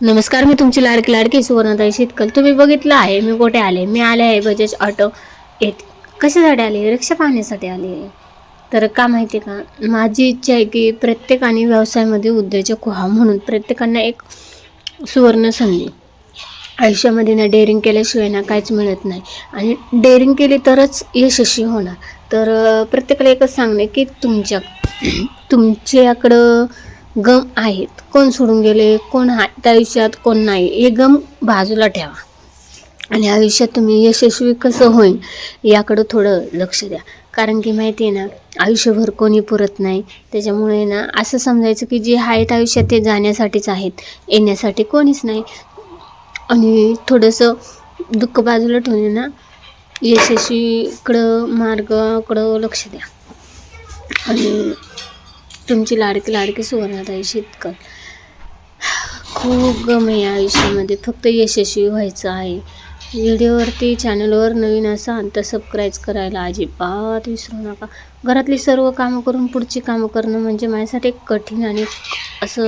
नमस्कार, मी तुमची लाडकी सुवर्णताई शेतकल. तुम्ही बघितलं आहे मी कुठे आले. मी आले आहे बजाज ऑटो येथे. कशासाठी आले? रिक्षा पाहण्यासाठी आले आहे. तर का माहिती आहे का, माझी इच्छा आहे की प्रत्येकाने व्यवसायामध्ये उद्योजक व्हा, म्हणून प्रत्येकांना एक सुवर्ण संधी. आयुष्यामध्ये ना डेअरिंग केल्याशिवाय ना काहीच मिळत नाही, आणि डेअरिंग केली तरच यशस्वी होणार. तर प्रत्येकाला एकच सांगणे की तुमच्याकडं गम आहेत, कोण सोडून गेले, कोण त्या आयुष्यात, कोण नाही, हे गम बाजूला ठेवा आणि आयुष्यात तुम्ही यशस्वी कसं होईल याकडं थोडं लक्ष द्या. कारण की माहिती आहे ना, आयुष्यभर कोणी पुरत नाही. त्याच्यामुळे ना असं समजायचं की जे आहेत आयुष्यात ते जाण्यासाठीच आहेत, येण्यासाठी कोणीच नाही. आणि थोडंसं दुःख बाजूला ठेवून ना यशस्वीकडं मार्गाकडं लक्ष द्या. आणि तुमची लाडकी सुवर्णताई शेतकल. खूप गम आहे आयुष्यामध्ये, फक्त यशस्वी व्हायचं आहे. व्हिडिओवरती चॅनलवर नवीन असाल तर सबस्क्राईब करायला अजिबात विसरू नका. घरातली सर्व कामं करून पुढची कामं करणं म्हणजे माझ्यासाठी कठीण आणि असं